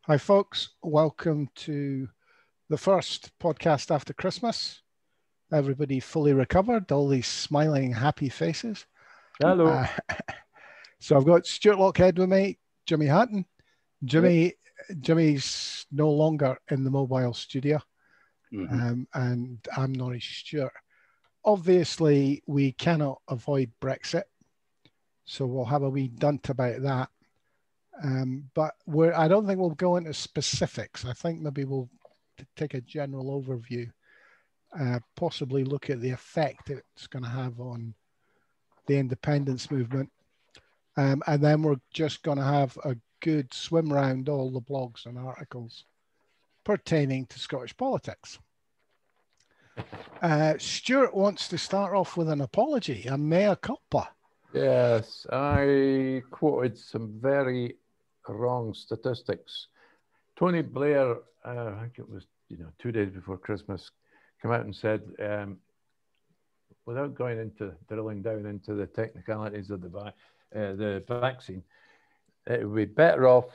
Hi, folks. Welcome to the first podcast after Christmas. Everybody fully recovered, all these smiling, happy faces. Hello. So I've got Stuart Lockhead with me, Jimmy Hatton. Jimmy's no longer in the mobile studio, and I'm Norris Stewart. Obviously, we cannot avoid Brexit, so we'll have a wee dunt about that. But I don't think we'll go into specifics. I think maybe we'll take a general overview, possibly look at the effect it's going to have on the independence movement. And then we're just going to have a good swim round all the blogs and articles pertaining to Scottish politics. Stuart wants to start off with an apology, a mea culpa. Yes, I quoted some very wrong statistics. Tony Blair, I think it was 2 days before Christmas, came out and said, without going into drilling down into the technicalities of the vaccine, it would be better off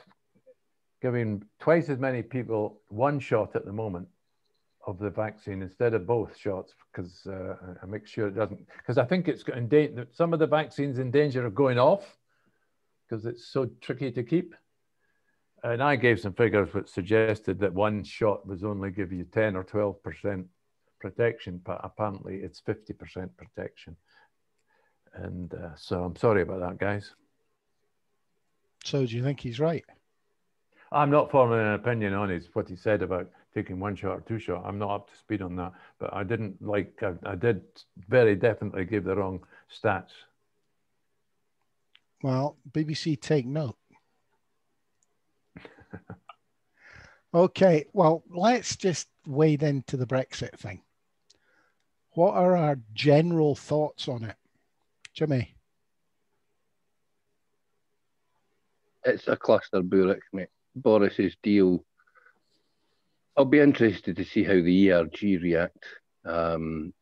giving twice as many people one shot at the moment of the vaccine instead of both shots, because I make sure it doesn't, because I think it's got in danger. Some of the vaccines in danger of going off because it's so tricky to keep. And I gave some figures which suggested that one shot was only give you 10 or 12% protection, but apparently it's 50% protection. And so I'm sorry about that, guys. So do you think he's right? I'm not forming an opinion on what he said about taking one shot or two shot. I'm not up to speed on that, but I didn't I did very definitely give the wrong stats. Well, BBC take note. Okay, well, let's just wade into the Brexit thing. What are our general thoughts on it? Jimmy? It's a cluster burek, mate. Boris's deal. I'll be interested to see how the ERG react.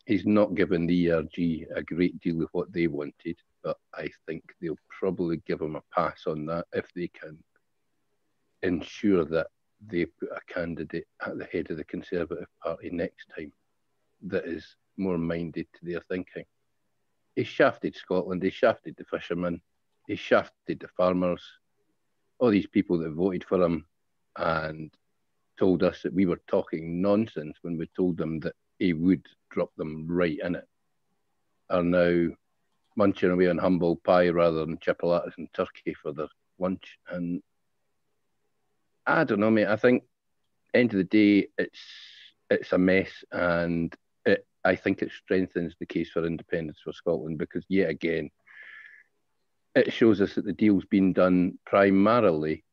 He's not given the ERG a great deal of what they wanted, but I think they'll probably give him a pass on that if they can ensure that they put a candidate at the head of the Conservative Party next time that is more minded to their thinking. He shafted Scotland, he shafted the fishermen, he shafted the farmers, all these people that voted for him and told us that we were talking nonsense when we told them that he would drop them right in it, are now munching away on humble pie rather than chipolatas and turkey for their lunch. And I don't know, mate. I think end of the day, it's a mess, and I think it strengthens the case for independence for Scotland, because yet again, it shows us that the deal's been done primarily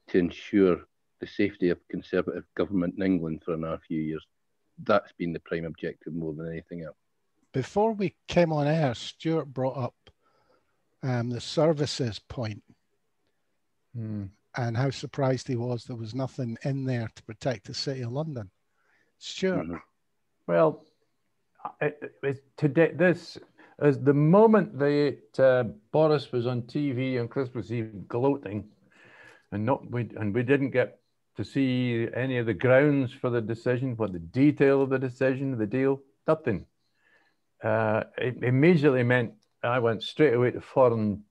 to ensure the safety of Conservative government in England for another few years. That's been the prime objective more than anything else. Before we came on air, Stuart brought up the services point and how surprised he was there was nothing in there to protect the City of London. Stuart? Well, today, this is the moment that Boris was on TV on Christmas Eve gloating, and we didn't get to see any of the grounds for the decision, what the detail of the decision, the deal, nothing. It immediately meant I went straight away to foreign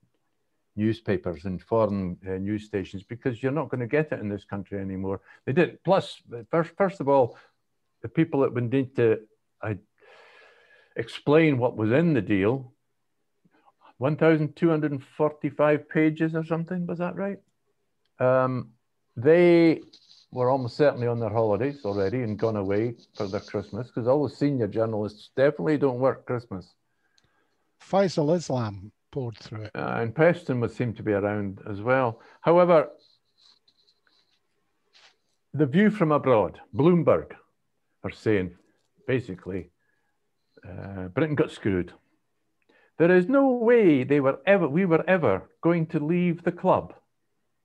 newspapers and foreign news stations, because you're not going to get it in this country anymore. They did. Plus, first of all, the people that would need to explain what was in the deal, 1,245 pages or something, was that right? They were almost certainly on their holidays already and gone away for their Christmas, because all the senior journalists definitely don't work Christmas. Faisal Islam poured through it. And Preston would seem to be around as well. However, the view from abroad, Bloomberg are saying, basically, Britain got screwed. There is no way we were ever going to leave the club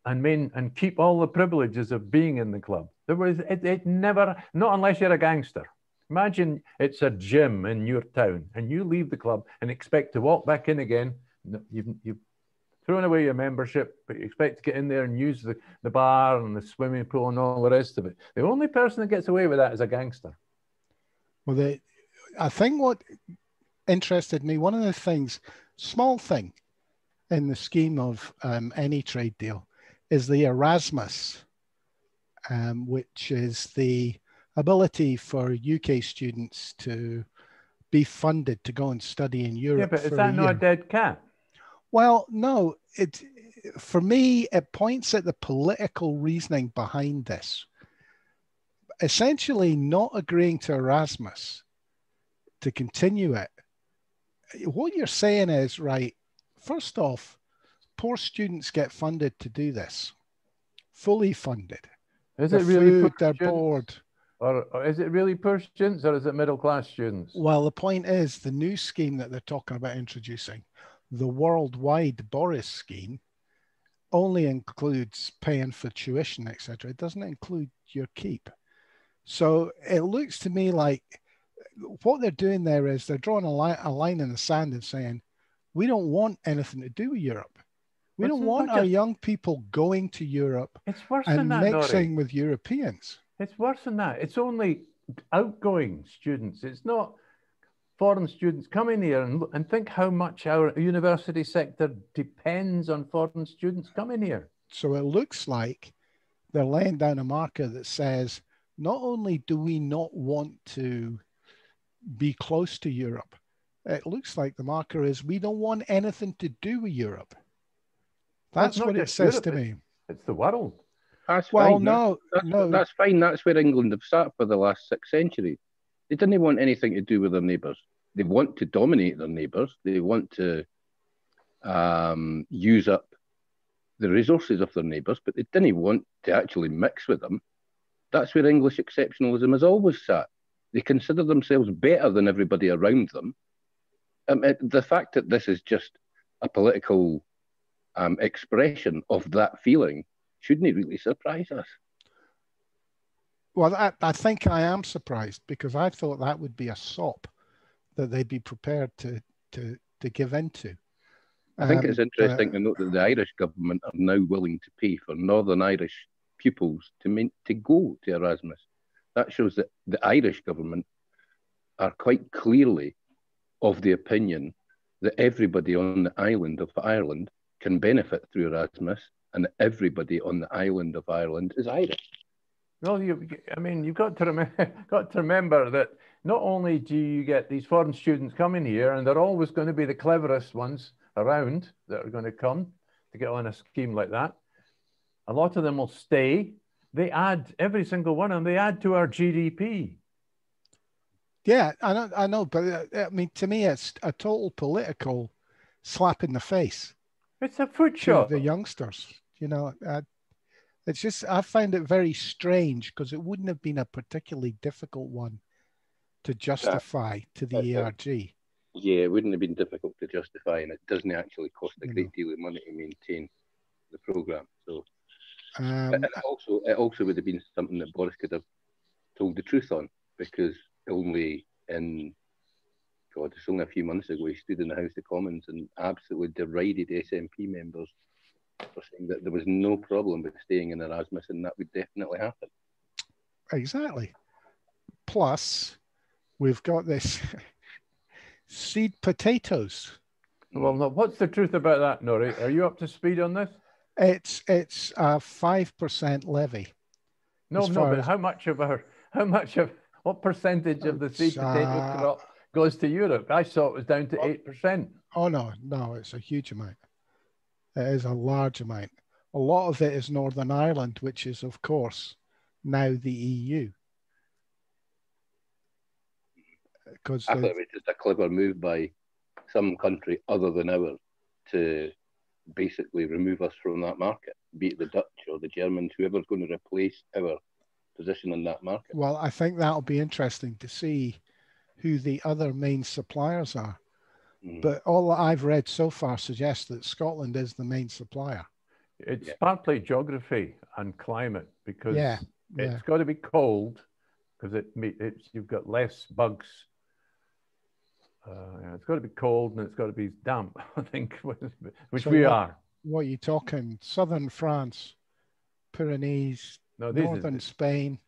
and keep all the privileges of being in the club. It never, not unless you're a gangster. Imagine it's a gym in your town and you leave the club and expect to walk back in again. throwing away your membership, but you expect to get in there and use the bar and the swimming pool and all the rest of it. The only person that gets away with that is a gangster. Well, I think what interested me, one of the things, small thing in the scheme of any trade deal, is the Erasmus, which is the ability for UK students to be funded to go and study in Europe. Yeah, but is that not a dead cat? Well, no. For me, it points at the political reasoning behind this. Essentially, not agreeing to Erasmus to continue it. What you're saying is, right, first off, poor students get funded to do this, fully funded. Is it really their board? Or is it really poor students, or is it middle-class students? Well, the point is, the new scheme that they're talking about introducing, the worldwide Boris scheme, only includes paying for tuition, etc. It doesn't include your keep. So it looks to me like what they're doing there is they're drawing a line in the sand and saying, we don't want anything to do with Europe. We don't want our young people going to Europe and mixing with Europeans. It's worse than that. It's only outgoing students. It's not foreign students coming here, and think how much our university sector depends on foreign students coming here. So it looks like they're laying down a marker that says, not only do we not want to be close to Europe, it looks like the marker is we don't want anything to do with Europe. That's what it says to me. It's the world. That's fine. That's fine. That's where England have sat for the last 6 centuries. They didn't want anything to do with their neighbours. They want to dominate their neighbours. They want to use up the resources of their neighbours, but they didn't want to actually mix with them. That's where English exceptionalism has always sat. They consider themselves better than everybody around them. The fact that this is just a political expression of that feeling shouldn't really surprise us. Well, I think I am surprised, because I thought that would be a sop that they'd be prepared to give into. I think it's interesting to note that the Irish government are now willing to pay for Northern Irish pupils to go to Erasmus. That shows that the Irish government are quite clearly of the opinion that everybody on the island of Ireland can benefit through Erasmus, and that everybody on the island of Ireland is Irish. Well, you've got to remember that not only do you get these foreign students coming here, and they're always going to be the cleverest ones around that are going to come to get on a scheme like that. A lot of them will stay. They add, every single one of them, they add to our GDP. Yeah, I know, but I mean, to me, it's a total political slap in the face. It's a foot shot. The youngsters, it's just, I find it very strange, because it wouldn't have been a particularly difficult one to justify to the ERG. Yeah, it wouldn't have been difficult to justify, and it doesn't actually cost a great deal of money to maintain the programme. So it also would have been something that Boris could have told the truth on, because it's only a few months ago he stood in the House of Commons and absolutely derided SNP members for saying that there was no problem with staying in Erasmus, and that would definitely happen. Exactly. Plus, we've got this seed potatoes. Well, no, what's the truth about that, Norrie? Are you up to speed on this? It's a 5% levy. No, but what percentage of the seed potato crop goes to Europe? I saw it was down to 8%. Oh, no, it's a huge amount. It is a large amount. A lot of it is Northern Ireland, which is, of course, now the EU. I thought it was just a clever move by some country other than ours to basically remove us from that market, be it the Dutch or the Germans, whoever's going to replace our position in that market. Well, I think that'll be interesting to see who the other main suppliers are. But all that I've read so far suggests that Scotland is the main supplier. It's partly geography and climate, because it's got to be cold, because you've got less bugs. It's got to be cold, and it's got to be damp, I think, which we are. What are you talking? Southern France, Pyrenees, No, northern Spain.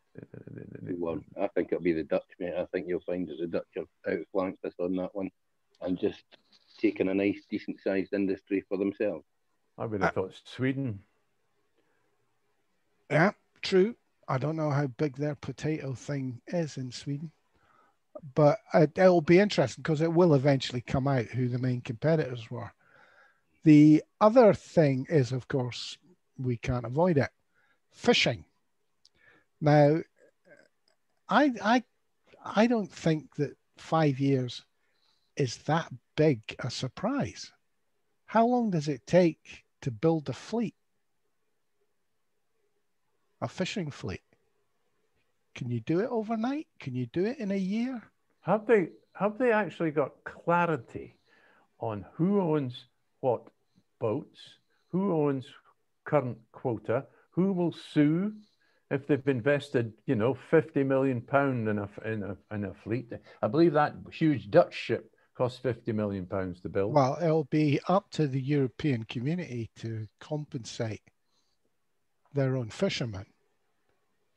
Well, I think it'll be the Dutch, mate. I think you'll find that the Dutch are outflanked us on that one and just taking a nice, decent-sized industry for themselves. I would have thought Sweden. Yeah, true. I don't know how big their potato thing is in Sweden, but it'll be interesting because it will eventually come out who the main competitors were. The other thing is, of course, we can't avoid it, fishing. Now, I don't think that 5 years is that big a surprise. How long does it take to build a fleet? A fishing fleet? Can you do it overnight? Can you do it in a year? Have they actually got clarity on who owns what boats, who owns current quota, who will sue if they've invested, you know, £50 million in a fleet? I believe that huge Dutch ship cost £50 million to build. Well, it'll be up to the European community to compensate their own fishermen.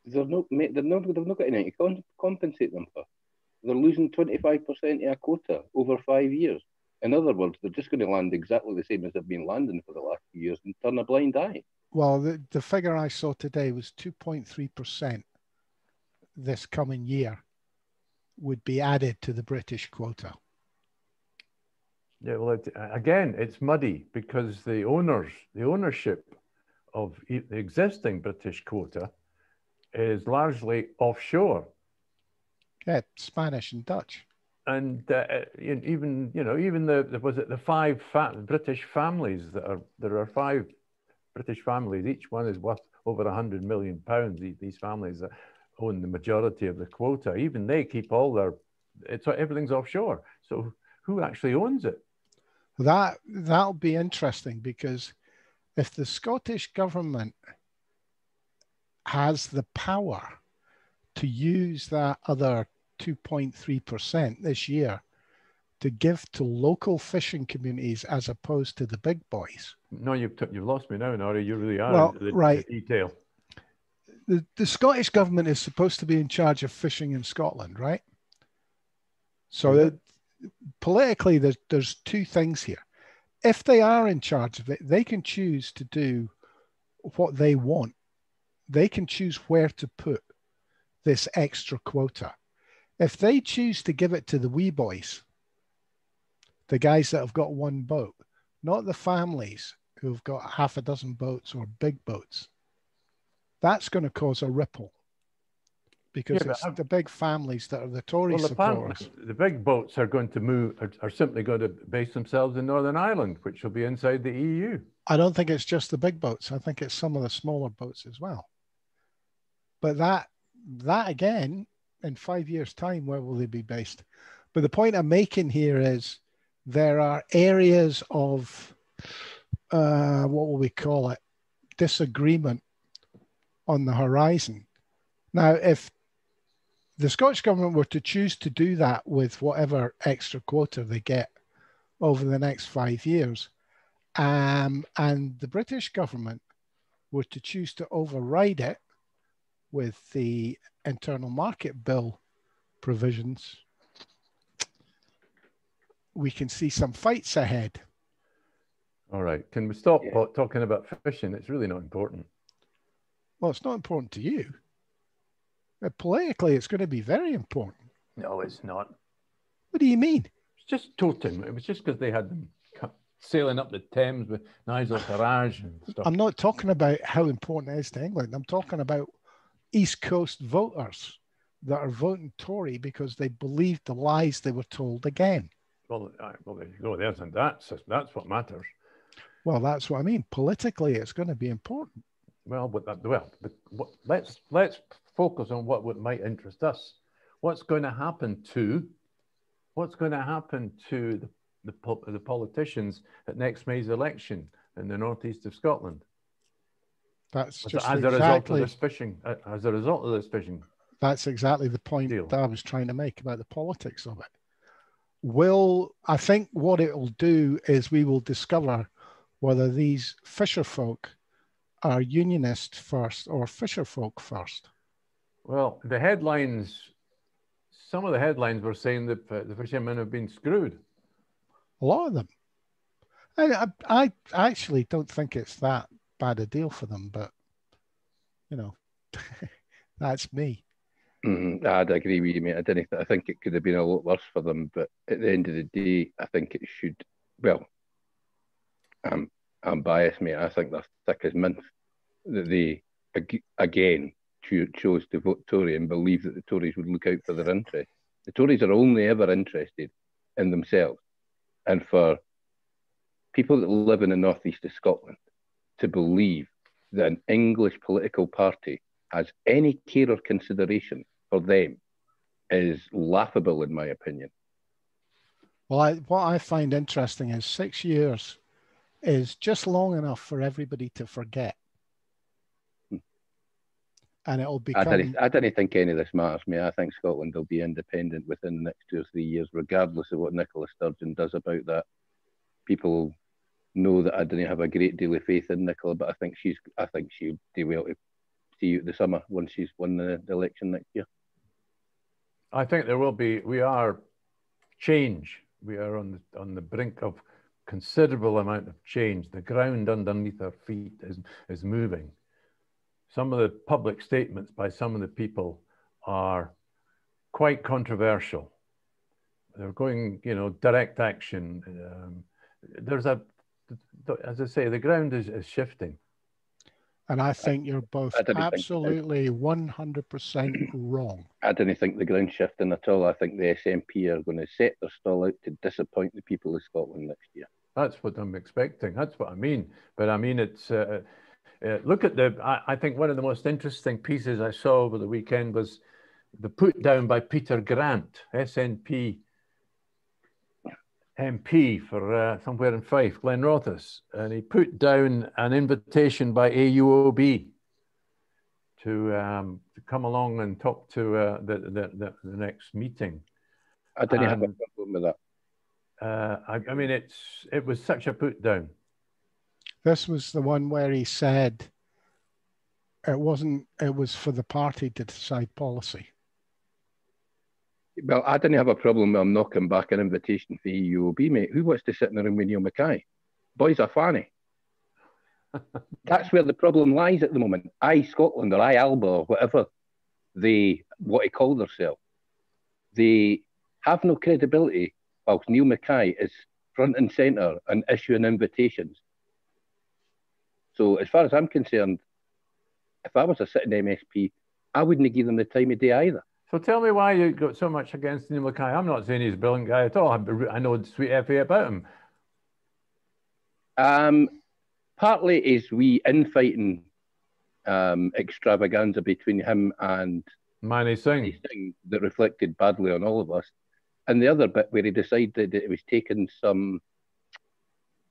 They've not got anything to compensate them for. They're losing 25% of their quota over 5 years. In other words, they're just going to land exactly the same as they've been landing for the last few years and turn a blind eye. Well, the figure I saw today was 2.3% this coming year would be added to the British quota. Yeah, well, again, it's muddy because the ownership of the existing British quota is largely offshore. Yeah, Spanish and Dutch. And even the five British families there are 5 British families. Each one is worth over £100 million. These families that own the majority of the quota, even they keep all everything's offshore. So who actually owns it? That'll be interesting, because if the Scottish government has the power to use that other 2.3% this year to give to local fishing communities as opposed to the big boys. No, you've lost me now, Nari. You really are. Well, the detail. The Scottish government is supposed to be in charge of fishing in Scotland, right? So politically, there's 2 things here. If they are in charge of it, they can choose to do what they want. They can choose where to put this extra quota. If they choose to give it to the wee boys, the guys that have got 1 boat, not the families who've got half a dozen boats or big boats, that's going to cause a ripple, because it's the big families that are the Tory supporters. The big boats are going to are simply going to base themselves in Northern Ireland, which will be inside the EU. I don't think it's just the big boats. I think it's some of the smaller boats as well. But that again, in 5 years' time, where will they be based? But the point I'm making here is there are areas of, what will we call it, disagreement on the horizon. Now, if the Scottish government were to choose to do that with whatever extra quota they get over the next 5 years, and the British government were to choose to override it with the internal market bill provisions, we can see some fights ahead. All right. Can we stop talking about fishing? It's really not important. Well, it's not important to you. Politically, it's going to be very important. No, it's not. What do you mean? It's just totem. It was just because they had them sailing up the Thames with Nigel Farage and stuff. I'm not talking about how important it is to England. I'm talking about East Coast voters that are voting Tory because they believed the lies they were told again. Well, there you go. That's what matters. Well, that's what I mean. Politically, it's going to be important. Let's focus on what might interest us. What's going to happen to the politicians at next May's election in the northeast of Scotland? That's just as a result of this fishing. As a result of this fishing. That's exactly the point that I was trying to make about the politics of it. I think what it will do is we will discover whether these fisher folk are unionist first or fisher folk first. Well, the headlines, some of the headlines were saying that the fishermen have been screwed. A lot of them. I actually don't think it's that bad a deal for them, but, you know, that's me. I'd agree with you, mate. I think it could have been a lot worse for them, but at the end of the day, I think it should. Well, I'm biased, mate. I think they're thick as mints. That they again chose to vote Tory and believe that the Tories would look out for their interests. The Tories are only ever interested in themselves, and for people that live in the northeast of Scotland to believe that an English political party has any care or consideration for them is laughable, in my opinion. Well, what I find interesting is 6 years is just long enough for everybody to forget. And it'll become... I don't think any of this matters, mate. I think Scotland will be independent within the next 2 or 3 years, regardless of what Nicola Sturgeon does about that. People know that I don't have a great deal of faith in Nicola, but I think she'll do well to see you the summer once she's won the election next year. I think there will be. We are change. We are on the brink of considerable amount of change. The ground underneath our feet is moving. Some of the public statements by some of the people are quite controversial. They're going, you know, direct action. As I say, the ground is shifting. And I think you're both absolutely 100% wrong. I don't think the ground's shifting at all. I think the SNP are going to set their stall out to disappoint the people of Scotland next year. That's what I'm expecting. That's what I mean. But I mean, it's look at I think one of the most interesting pieces I saw over the weekend was the put down by Peter Grant, SNP MP for somewhere in Fife, Glenrothes, and he put down an invitation by AUOB to come along and talk to the next meeting. I didn't have a problem with that. I mean, it was such a put down. This was the one where he said it was for the party to decide policy. Well, I didn't have a problem with him knocking back an invitation for EUOB, mate. Who wants to sit in the room with Neil Mackay? Boys are fanny. That's where the problem lies at the moment. Scotland or Alba or whatever they want to call themselves, they have no credibility whilst Neil Mackay is front and centre and issuing invitations. So as far as I'm concerned, if I was a sitting MSP, I wouldn't give them the time of day either. So tell me why you got so much against Neil Mackay. I'm not saying he's a brilliant guy at all. I know sweet FA about him. Partly is we infighting extravaganza between him and Mani Singh that reflected badly on all of us. And the other bit where he decided that it was taking some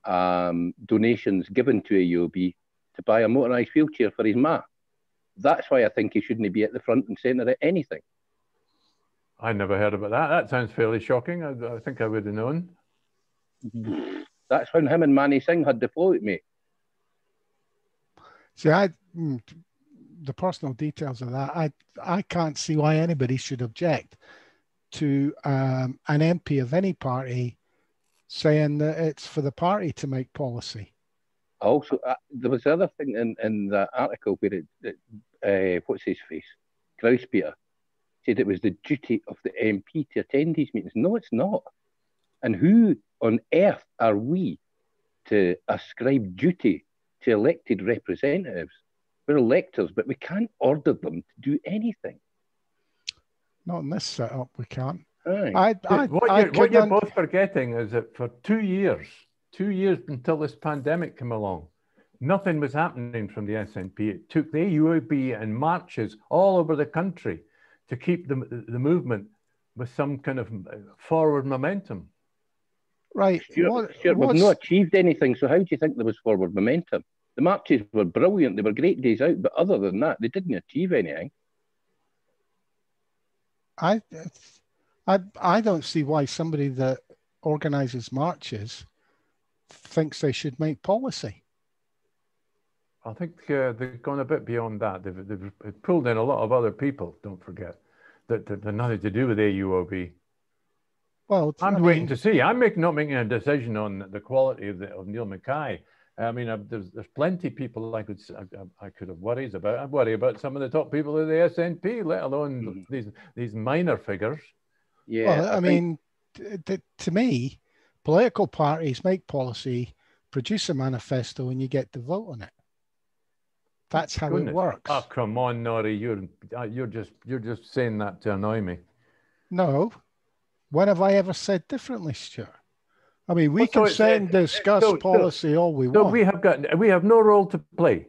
donations given to AUOB to buy a motorised wheelchair for his ma. That's why I think he shouldn't be at the front and centre of anything. I never heard about that. That sounds fairly shocking. I think I would have known. That's when him and Mani Singh had the float, mate. See, the personal details of that, I can't see why anybody should object to an MP of any party saying that it's for the party to make policy. Also, there was the other thing in that article where what's his face? Grouse-Peter said it was the duty of the MP to attend these meetings. No, it's not. And who on earth are we to ascribe duty to elected representatives? We're electors, but we can't order them to do anything. Not in this setup, we can't. What you're both forgetting is that for 2 years until this pandemic came along, nothing was happening from the SNP. It took the AUOB and marches all over the country to keep the movement with some kind of forward momentum. Right. We've not achieved anything, so how do you think there was forward momentum? The marches were brilliant. They were great days out, but other than that, they didn't achieve anything. I don't see why somebody that organises marches thinks they should make policy. I think they've gone a bit beyond that. They've pulled in a lot of other people, don't forget, that have nothing to do with AUOB. Well, I'm waiting to see. I'm not making a decision on the quality of Neil Mackay. I mean, there's plenty of people I could have worries about. I worry about some of the top people of the SNP, let alone these minor figures. Yeah, well, I mean, to me, political parties make policy, produce a manifesto, and you get to vote on it. That's how it works. Oh, come on, Norrie, you're just saying that to annoy me. No, when have I ever said differently, Stuart? I mean, we can sit and discuss policy all we want. We have no role to play.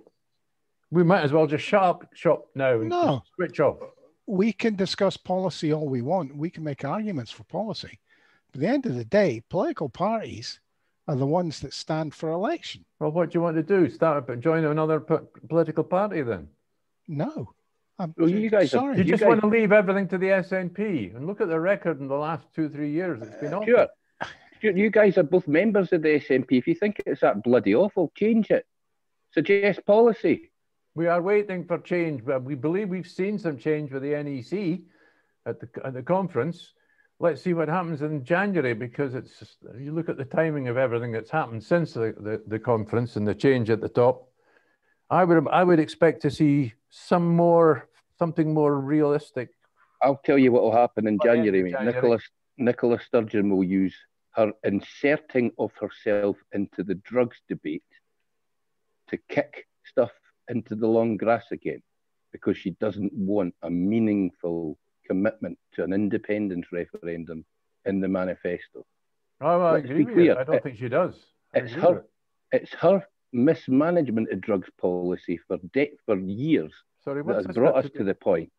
We might as well just shut up shop now and just switch off. We can discuss policy all we want. We can make arguments for policy. But at the end of the day, political parties are the ones that stand for election. Well, what do you want to do? Join another political party then? No. Well, you guys, sorry. You just want to leave everything to the SNP and look at the record in the last 2-3 years. It's been awful. Stuart, you guys are both members of the SNP. If you think it's that bloody awful, change it. Suggest policy. We are waiting for change, but we believe we've seen some change with the NEC at the conference. Let's see what happens in January, because you look at the timing of everything that's happened since the conference and the change at the top. I would expect to see something more realistic. I'll tell you what will happen in January, mate. Nicola Sturgeon will use her inserting of herself into the drugs debate to kick stuff into the long grass again, because she doesn't want a meaningful commitment to an independence referendum in the manifesto. Oh, I agree with you. I don't think she does. It's her mismanagement of drugs policy for years that has brought us to the point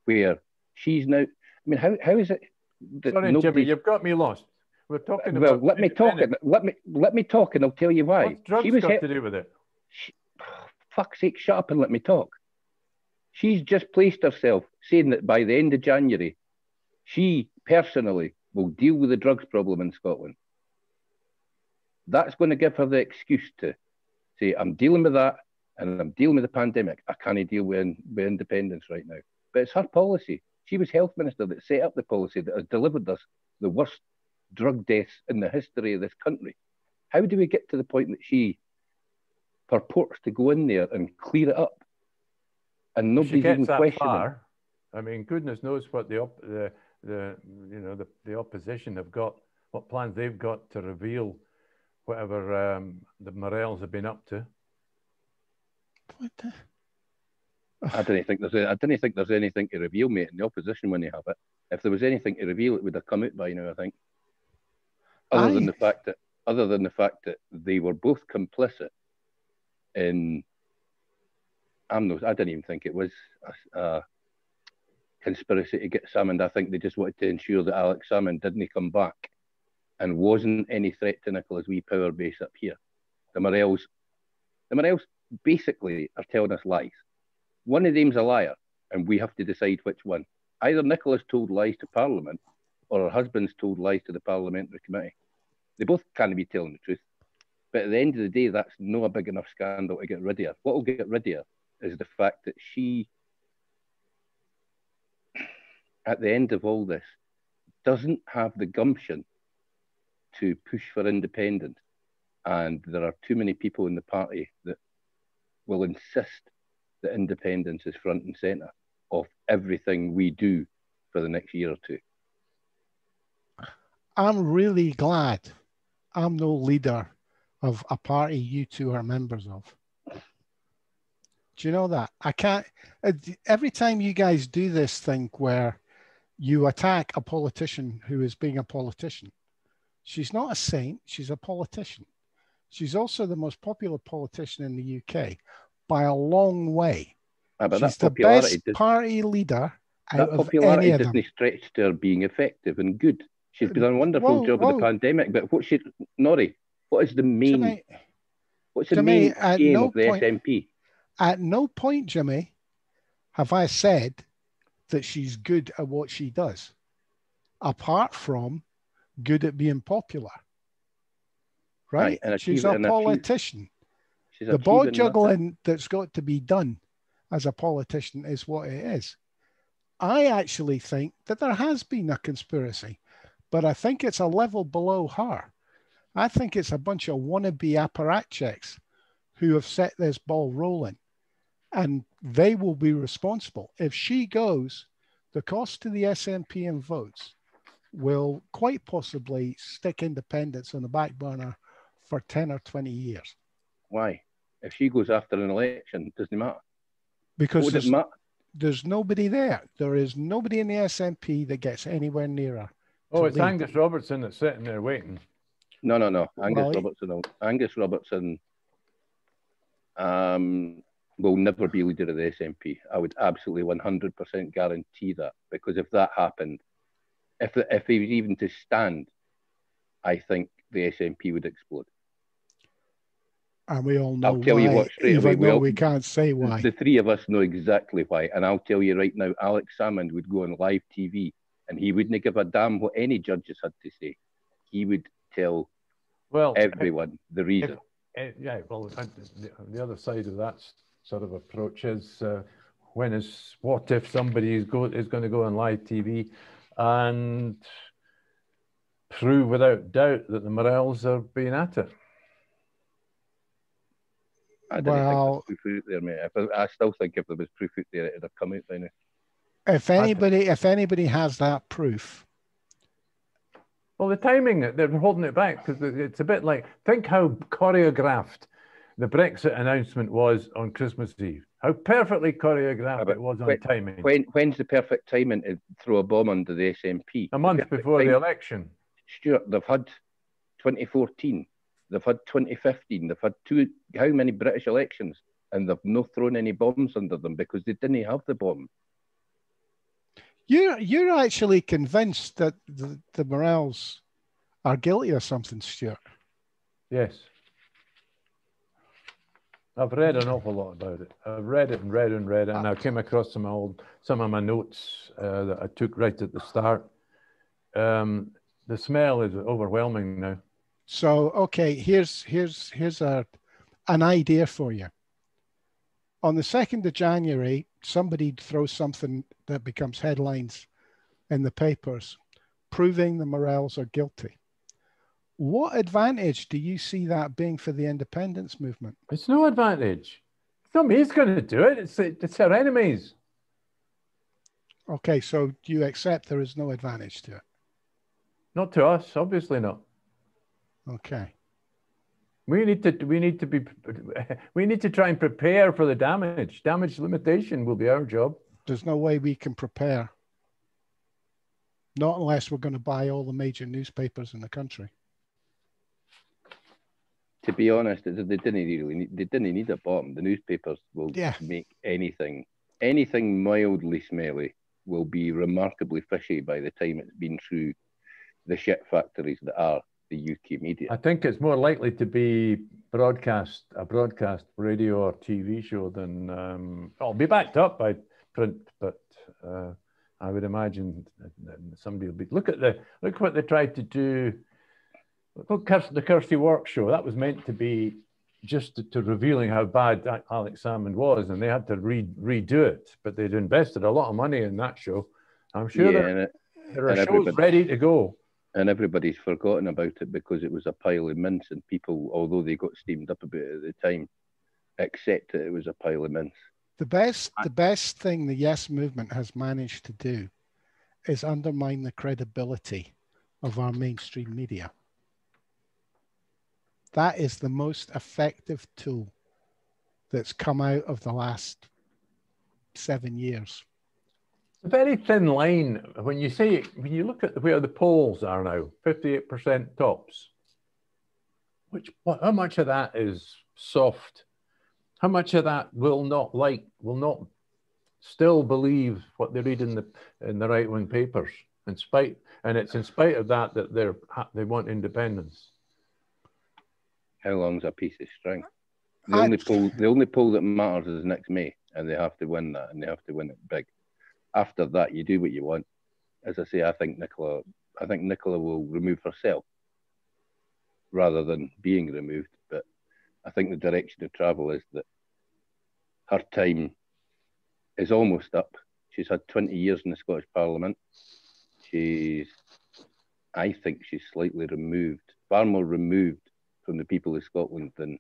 where she's now. I mean, how is it? Sorry, Jimmy, you've got me lost. We're talking about. Well, let me talk. Let me talk, and I'll tell you why. What's drugs got to do with it? Fuck's sake, shut up and let me talk. She's just placed herself saying that by the end of January, she personally will deal with the drugs problem in Scotland. That's going to give her the excuse to say, I'm dealing with that and I'm dealing with the pandemic. I can't deal with independence right now. But it's her policy. She was health minister that set up the policy that has delivered us the worst drug deaths in the history of this country. How do we get to the point that she purports to go in there and clear it up, and nobody's even questioning? I mean, goodness knows what the opposition have got, what plans they've got to reveal whatever the Morels have been up to. What the? I don't think there's anything to reveal, mate. In the opposition, when they have it, if there was anything to reveal, it would have come out by now, I think. Other than the fact that they were both complicit in. I didn't even think it was a conspiracy to get Salmond. I think they just wanted to ensure that Alex Salmond didn't come back and wasn't any threat to Nicola's wee power base up here. The Morels basically are telling us lies. One of them's a liar, and we have to decide which one. Either Nicola's told lies to Parliament, or her husband's told lies to the Parliamentary Committee. They both can't be telling the truth. But at the end of the day, that's not a big enough scandal to get rid of her. What will get rid of her is the fact that she, at the end of all this, doesn't have the gumption to push for independence. And there are too many people in the party that will insist that independence is front and centre of everything we do for the next year or two. I'm really glad I'm no leader of a party you two are members of. Do you know that? I can't. Every time you guys do this thing where you attack a politician who is being a politician, she's not a saint, she's a politician. She's also the most popular politician in the UK by a long way. She's the best party leader out of any of them. Doesn't stretch to her being effective and good. She's done a wonderful job of the pandemic, but what is the main? What's the main aim of the SNP? At no point, Jimmy, have I said that she's good at what she does, apart from good at being popular. right? And She's a politician. The ball juggling that's got to be done as a politician is what it is. I actually think that there has been a conspiracy, but I think it's a level below her. I think it's a bunch of wannabe apparatchiks who have set this ball rolling, and they will be responsible. If she goes, the cost to the SNP in votes will quite possibly stick independence on the back burner for 10 or 20 years. Why? If she goes after an election, it doesn't matter. Because there's nobody there. There is nobody in the SNP that gets anywhere near her. Oh, it's Angus Robertson that's sitting there waiting. No. Angus Robertson will never be leader of the SNP. I would absolutely 100% guarantee that, because if that happened, if he was even to stand, I think the SNP would explode. And we all know I'll tell you what straight away. We can't say why. The three of us know exactly why. And I'll tell you right now, Alex Salmond would go on live TV and he wouldn't give a damn what any judges had to say. He would tell everyone the reason. The other side of that sort of approach is what if somebody is going to go on live TV and prove without doubt that the Morels are being at it? I don't think there's proof out there, mate. I still think if there was proof out there, it'd have come out by now. If anybody has that proof. Well, the timing, they're holding it back because it's a bit like, think how choreographed the Brexit announcement was on Christmas Eve. How perfectly choreographed it was on timing. When's the perfect timing to throw a bomb under the SNP? A month before the election. Stuart, they've had 2014. They've had 2015. They've had how many British elections? And they've not thrown any bombs under them because they didn't have the bomb. You're actually convinced that the Morels are guilty of something, Stuart? Yes. I've read an awful lot about it. I've read it, and I came across some of my notes that I took right at the start. The smell is overwhelming now. So, okay, here's an idea for you. On the 2nd of January, somebody throws something that becomes headlines in the papers, proving the Morels are guilty. What advantage do you see that being for the independence movement? It's no advantage. It's not me who's going to do it. It's our enemies. Okay, so do you accept there is no advantage to it? Not to us, obviously not. Okay. We need to try and prepare for the damage. Damage limitation will be our job. There's no way we can prepare. Not unless we're going to buy all the major newspapers in the country. To be honest, they didn't need a bomb. The newspapers will make anything mildly smelly will be remarkably fishy by the time it's been through the shit factories that are the UK media. I think it's more likely to be a broadcast radio or TV show than I'll be backed up by print, but I would imagine somebody will be look what they tried to do. Look, the Kirsty Work show, that was meant to be just to revealing how bad Alex Salmond was, and they had to redo it, but they'd invested a lot of money in that show. I'm sure there are shows ready to go. And everybody's forgotten about it because it was a pile of mince, and people, although they got steamed up a bit at the time, accept that it was a pile of mince. The best thing the Yes movement has managed to do is undermine the credibility of our mainstream media. That is the most effective tool that's come out of the last 7 years. A very thin line when you look at where the polls are now, 58% tops. How much of that is soft? How much of that will not still believe what they read in the right-wing papers, in spite of that they want independence. How long's a piece of string? The only poll that matters is next May, and they have to win that, and they have to win it big. After that, you do what you want. As I say, I think Nicola will remove herself rather than being removed. But I think the direction of travel is that her time is almost up. She's had 20 years in the Scottish Parliament. I think she's slightly removed, far more removed from the people of Scotland than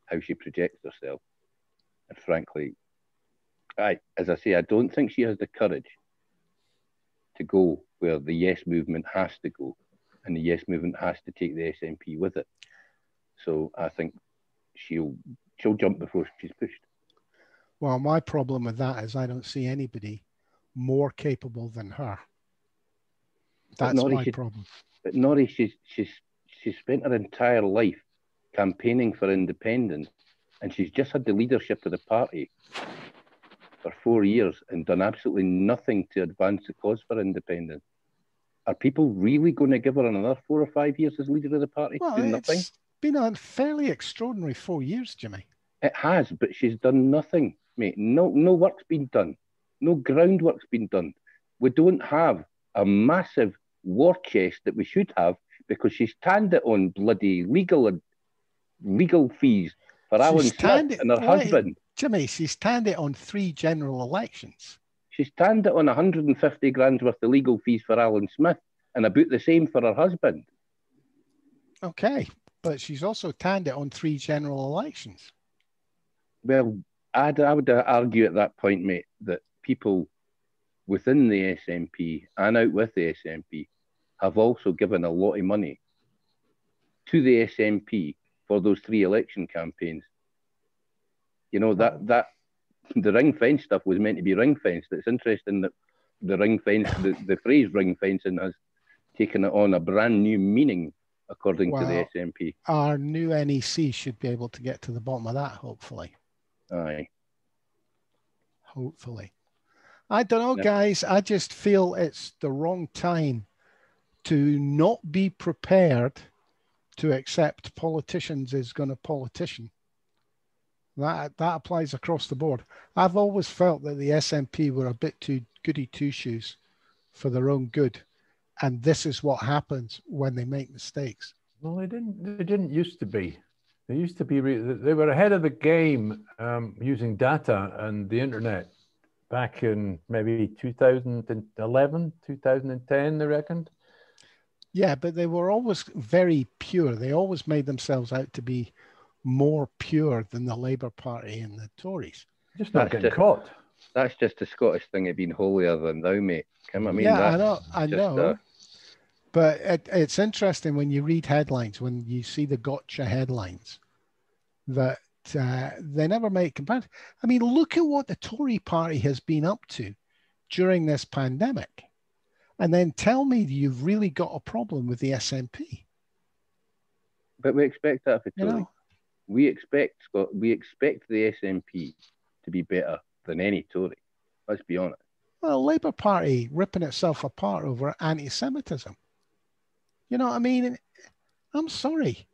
how she projects herself. And frankly, as I say, I don't think she has the courage to go where the Yes movement has to go, and the Yes movement has to take the SNP with it. So I think she'll jump before she's pushed. Well, my problem with that is I don't see anybody more capable than her. That's my problem. But Norrie, she's spent her entire life campaigning for independence, and she's just had the leadership of the party for 4 years and done absolutely nothing to advance the cause for independence. Are people really going to give her another 4 or 5 years as leader of the party? Well, it's been a fairly extraordinary 4 years, Jimmy. It has, but she's done nothing, mate. No work's been done. No groundwork's been done. We don't have a massive war chest that we should have because she's tanned it on bloody legal fees for Alan Smith and her husband. Jimmy, she's tanned it on 3 general elections. She's tanned it on 150 grand worth of legal fees for Alan Smith and about the same for her husband. Okay, but she's also tanned it on 3 general elections. Well, I would argue at that point, mate, that people within the SNP and out with the SNP have also given a lot of money to the SNP for those 3 election campaigns. You know, that the ring fence stuff was meant to be ring fenced. It's interesting that the ring fence, the phrase ring fencing has taken it on a brand new meaning according to the SNP. Our new NEC should be able to get to the bottom of that, hopefully. Aye. Hopefully. I don't know, guys. I just feel it's the wrong time to not be prepared to accept politicians is going to politician. That applies across the board. I've always felt that the SNP were a bit too goody two-shoes for their own good. And this is what happens when they make mistakes. Well, they didn't used to be. They used to be, they were ahead of the game using data and the internet back in maybe 2011, 2010, they reckoned. Yeah, but they were always very pure. They always made themselves out to be more pure than the Labour Party and the Tories. Just not getting caught. That's just a Scottish thing of being holier than thou, mate. I mean, yeah, I know. But it's interesting when you read headlines, when you see the gotcha headlines, that they never make comparison. I mean, look at what the Tory party has been up to during this pandemic. And then tell me you've really got a problem with the SNP. But we expect that of the Tory. We expect the SNP to be better than any Tory. Let's be honest. Well, Labour Party ripping itself apart over anti-Semitism. You know what I mean? I'm sorry.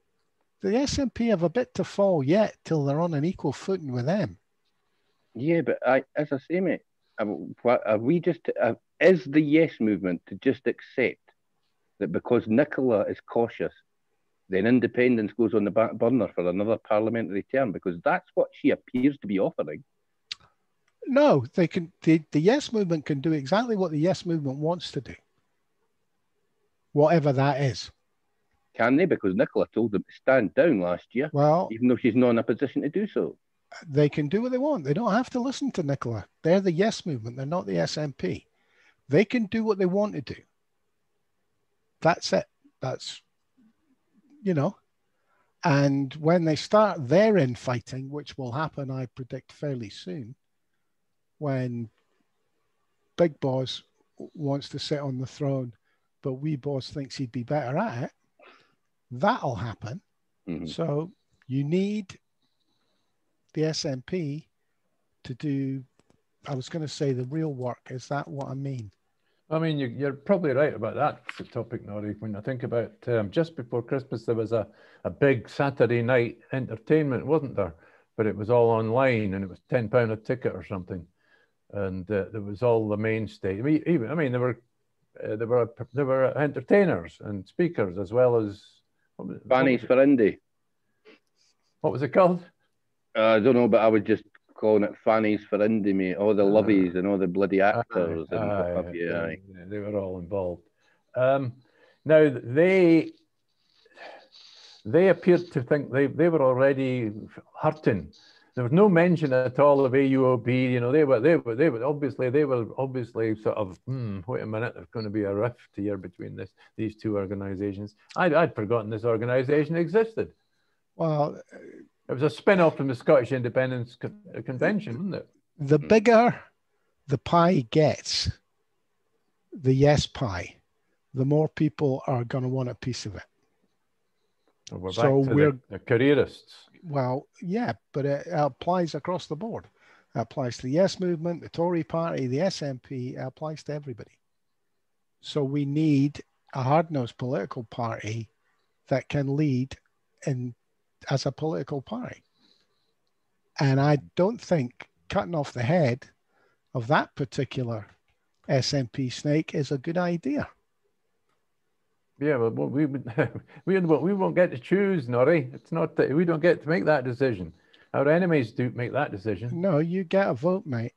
The SNP have a bit to fall yet till they're on an equal footing with them. Yeah, but as I say, mate, is the Yes movement to just accept that because Nicola is cautious, then independence goes on the back burner for another parliamentary term? Because that's what she appears to be offering. No, they can. The Yes movement can do exactly what the Yes movement wants to do, whatever that is. Can they? Because Nicola told them to stand down last year, even though she's not in a position to do so. They can do what they want. They don't have to listen to Nicola. They're the Yes movement. They're not the SNP. They can do what they want to do. That's it. That's, and when they start their infighting, which will happen, I predict, fairly soon, when Big Boss wants to sit on the throne, but Wee Boss thinks he'd be better at it, that'll happen. Mm-hmm. So you need the SNP to do, I was going to say the real work. Is that what I mean? I mean, you're probably right about that topic, Norrie. When I think about just before Christmas, there was a big Saturday night entertainment, wasn't there? But it was all online and it was £10 a ticket or something. And there was all the mainstay. There were entertainers and speakers as well as Fannies for Indy. What was it called? I don't know, but I was just calling it Fannies for Indy, mate. All the lovies and all the bloody actors and what have you. They were all involved. Now they appeared to think they were already hurting. There was no mention at all of AUOB. You know, they were obviously sort of, wait a minute, there's going to be a rift here between these two organisations. I'd forgotten this organisation existed. Well, it was a spin-off from the Scottish Independence Convention, wasn't it? The bigger the pie gets, the yes pie, the more people are going to want a piece of it. So we're back to the careerists. Well, yeah, but it applies across the board. It applies to the Yes movement, the Tory party, the SNP. It applies to everybody. So we need a hard-nosed political party that can lead as a political party. And I don't think cutting off the head of that particular SNP snake is a good idea. Yeah, well, we won't get to choose, Norrie. It's not that we don't get to make that decision. Our enemies do make that decision. No, you get a vote, mate.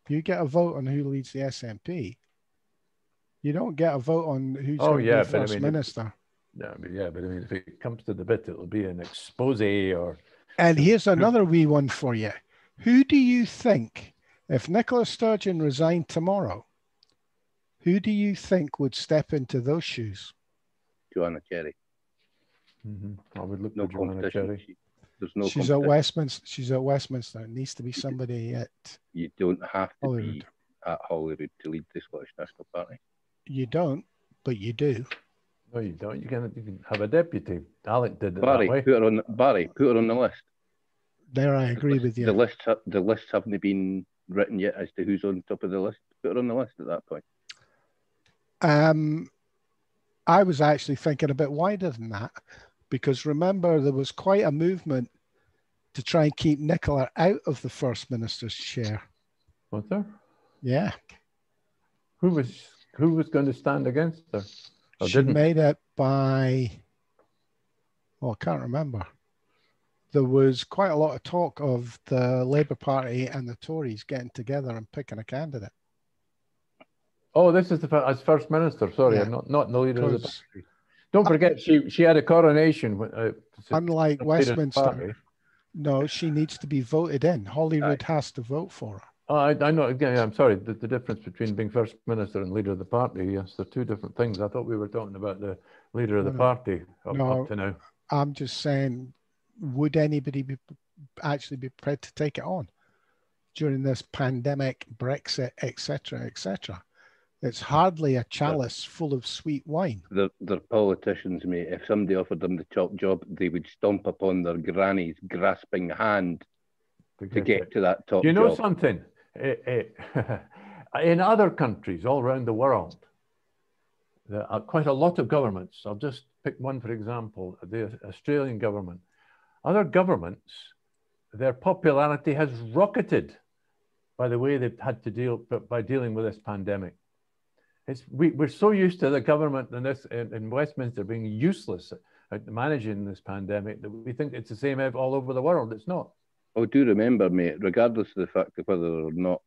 You get a vote on who leads the SNP. You don't get a vote on who's going to be first minister. But I mean, if it comes to the bit, it'll be an expose or. And here's another wee one for you. Who do you think, if Nicola Sturgeon resigned tomorrow, who do you think would step into those shoes? Joanna Cherry. I would look for Joanna Cherry. There's no. She's at Westminster. She's at Westminster. It needs to be somebody at. You don't have to Holyrood. be at Holyrood to lead the Scottish National Party. You don't, but you do. No, you don't. You can have a deputy. Alec did it Barry, that way. put her on the list. There, I agree with you. The lists haven't been written yet as to who's on top of the list. Put her on the list at that point. I was actually thinking a bit wider than that, because remember there was quite a movement to try and keep Nicola out of the First Minister's chair. Was there? Yeah. Who was going to stand against her? She made it by, I can't remember. There was quite a lot of talk of the Labour Party and the Tories getting together and picking a candidate. Oh, this is as First Minister. Sorry, Yeah. not the leader of the party. Don't forget, she had a coronation. Unlike Westminster, no, she needs to be voted in. Holyrood has to vote for her. Oh, I know. Yeah, I'm sorry. The difference between being First Minister and leader of the party, yes, they're two different things. I thought we were talking about the leader of the party up to now. I'm just saying, would anybody actually be prepared to take it on during this pandemic, Brexit, etc., etc.? It's hardly a chalice full of sweet wine. They're politicians, mate. If somebody offered them the top job, they would stomp upon their granny's grasping hand to get to that top job. You know something? In other countries all around the world, there are quite a lot of governments. I'll just pick one, for example, the Australian government. Other governments, their popularity has rocketed by the way they've had to dealing with this pandemic. We're so used to the government in Westminster being useless at managing this pandemic that we think it's the same all over the world. It's not. Oh, do remember, mate, regardless of the fact of whether or not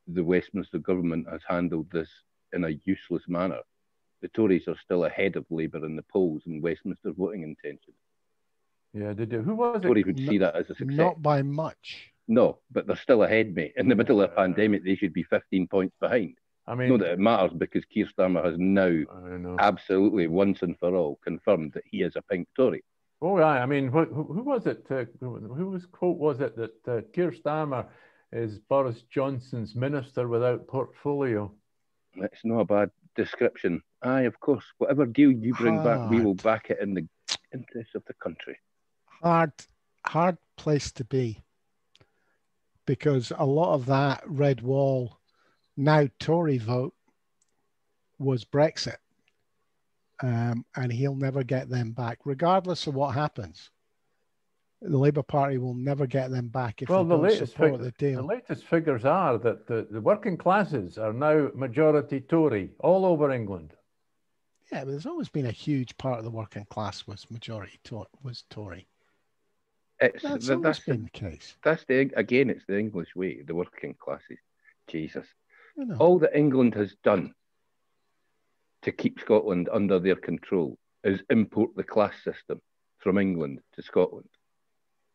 the Westminster government has handled this in a useless manner, the Tories are still ahead of Labour in the polls and Westminster voting intentions. Yeah, they do. Who was it? Tories would see that as a success. Not by much. No, but they're still ahead, mate. In the middle of a pandemic, they should be 15 points behind. I mean, not that it matters, because Keir Starmer has now absolutely once and for all confirmed that he is a pink Tory. Oh, yeah. I mean, who was it? Whose quote was it that Keir Starmer is Boris Johnson's minister without portfolio? It's not a bad description. Aye, of course. Whatever deal you bring back, we will back it in the interest of the country. Hard place to be, because a lot of that red wall, now Tory vote, was Brexit. And he'll never get them back, regardless of what happens. The Labour Party will never get them back if they don't support the deal. The latest figures are that the working classes are now majority Tory all over England. Yeah, but there's always been a huge part of the working class was majority was Tory. That's always been the case. Again, it's the English way, the working classes. Jesus. You know. All that England has done to keep Scotland under their control is import the class system from England to Scotland.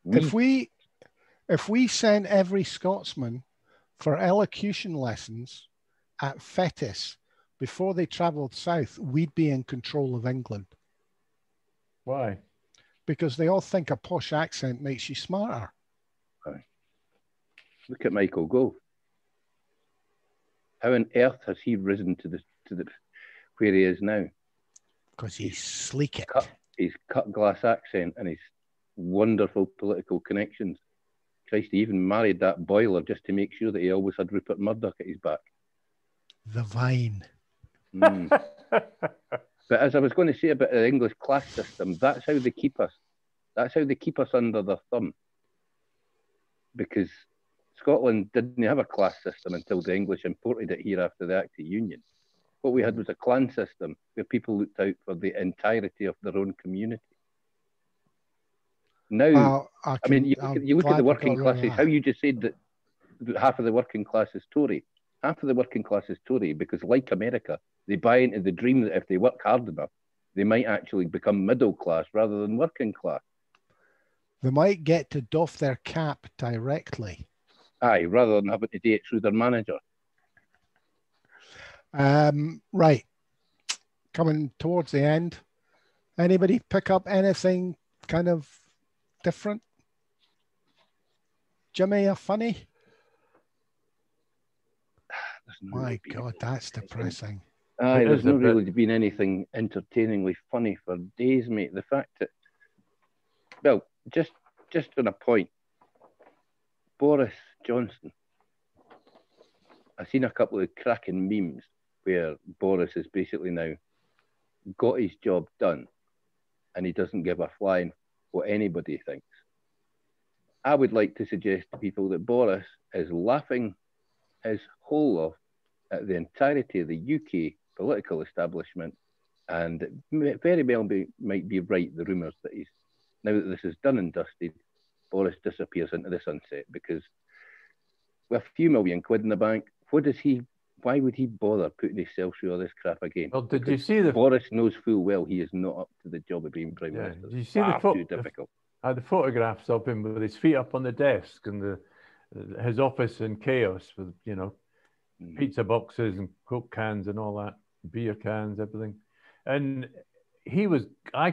If we sent every Scotsman for elocution lessons at Fetis before they travelled south, we'd be in control of England. Why? Because they all think a posh accent makes you smarter. Right. Look at Michael Gove. How on earth has he risen to the where he is now? Because he's sleek it. His cut glass accent and his wonderful political connections. Christ, he even married that boiler just to make sure that he always had Rupert Murdoch at his back. The Vine. But as I was going to say about the English class system, that's how they keep us. That's how they keep us under their thumb. Because Scotland didn't have a class system until the English imported it here after the Act of Union. What we had was a clan system where people looked out for the entirety of their own community. Now, you look at the working classes, how you just said that half of the working class is Tory. Half of the working class is Tory because, like America, they buy into the dream that if they work hard enough, they might actually become middle class rather than working class. They might get to doff their cap directly. Aye, rather than having to do it through their manager. Right. Coming towards the end. Anybody pick up anything kind of different? Jimmy, a funny? My God, that's depressing. There's not really been anything entertainingly funny for days, mate. The fact that, well, just on a point, Boris Johnson. I've seen a couple of cracking memes where Boris has basically now got his job done and he doesn't give a flying what anybody thinks. I would like to suggest to people that Boris is laughing his whole off at the entirety of the UK political establishment, and it very well might be right, the rumours that he's, now that this is done and dusted, Boris disappears into the sunset, because with a few million quid in the bank, why would he bother putting himself through all this crap again? Well, did you see the... Boris knows full well he is not up to the job of being Prime Minister. Did you see too difficult. The photographs of him with his feet up on the desk and his office in chaos with, pizza boxes and Coke cans and all that, beer cans, everything. And I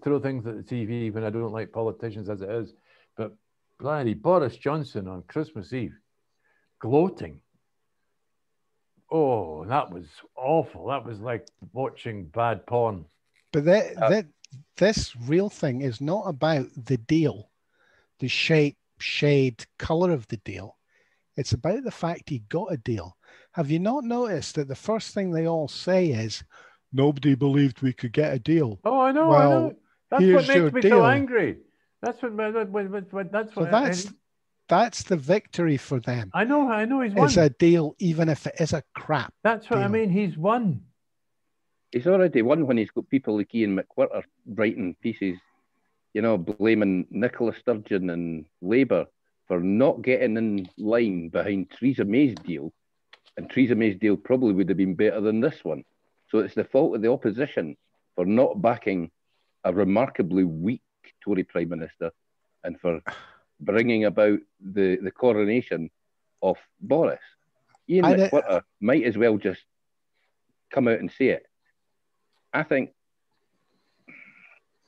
throw things at the TV when I don't like politicians as it is, but bloody Boris Johnson on Christmas Eve, gloating. Oh, that was awful. That was like watching bad porn. But this real thing is not about the deal, the shape, shade, color of the deal. It's about the fact he got a deal. Have you not noticed that the first thing they all say is, nobody believed we could get a deal? Oh, I know. Well, I know. That's what makes me so angry. That's what. That's the victory for them. I know. He's won. It's a deal, even if it is a crap. That's what deal. I mean. He's won. He's already won when he's got people like Ian McWhirter writing pieces, blaming Nicola Sturgeon and Labour for not getting in line behind Theresa May's deal. And Theresa May's deal probably would have been better than this one. So it's the fault of the opposition for not backing a remarkably weak Tory Prime Minister and for bringing about the coronation of Boris. Ian McWhirter might as well just come out and say it. I think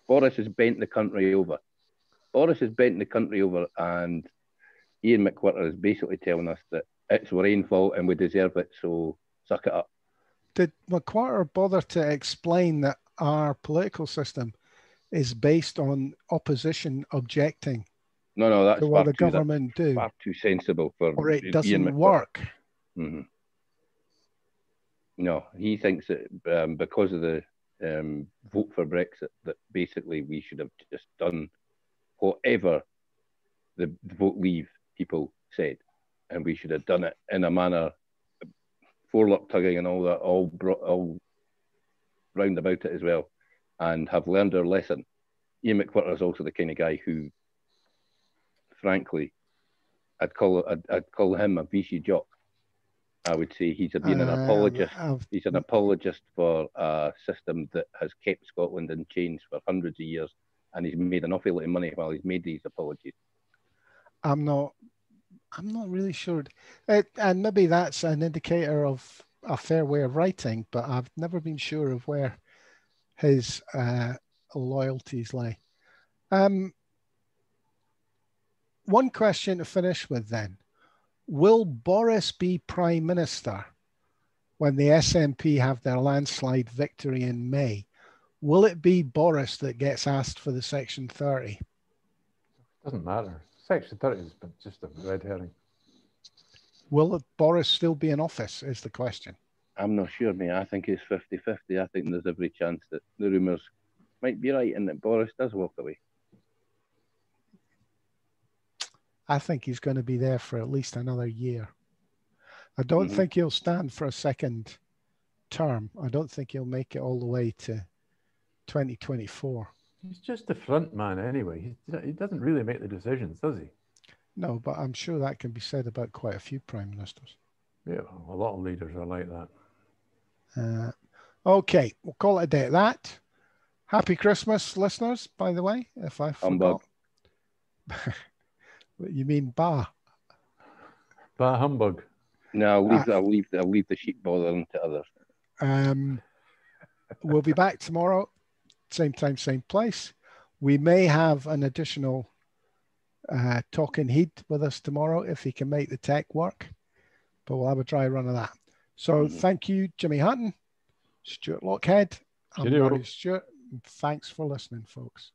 Boris has bent the country over. And Ian McWhirter is basically telling us that it's our own fault and we deserve it, so suck it up. Did McWhirter bother to explain that our political system is based on opposition objecting? No, that's what the government do. Far too sensible for or it doesn't work. Mm-hmm. No, he thinks that because of the vote for Brexit, that basically we should have just done whatever the vote leave people said, and we should have done it in a manner forelock tugging and all that, all round about it as well, and have learned their lesson. Ian McWhirter is also the kind of guy who, frankly, I'd call him a Vichy jock. I would say he's been an apologist. He's an apologist for a system that has kept Scotland in chains for hundreds of years, and he's made an awful lot of money while he's made these apologies. I'm not really sure, and maybe that's an indicator of a fair way of writing, but I've never been sure of where his loyalties lie. One question to finish with then. Will Boris be Prime Minister when the SNP have their landslide victory in May? Will it be Boris that gets asked for the Section 30? Doesn't matter. Section 30 is just a red herring. Will Boris still be in office is the question. I'm not sure, mate. I think it's 50-50. I think there's every chance that the rumours might be right and that Boris does walk away. I think he's going to be there for at least another year. I don't think he'll stand for a second term. I don't think he'll make it all the way to 2024. He's just the front man anyway. He doesn't really make the decisions, does he? No, but I'm sure that can be said about quite a few prime ministers. Yeah, a lot of leaders are like that. Okay, we'll call it a day at that. Happy Christmas, listeners, by the way, if I forgot. You mean bah? Bah humbug. No, I'll leave the sheep bothering to others. We'll be back tomorrow, same time, same place. We may have an additional talking heat with us tomorrow if he can make the tech work, but we'll have a dry run of that. So thank you, Jimmy Hutton, Stuart Lockhead. I'm Barry Stewart. And thanks for listening, folks.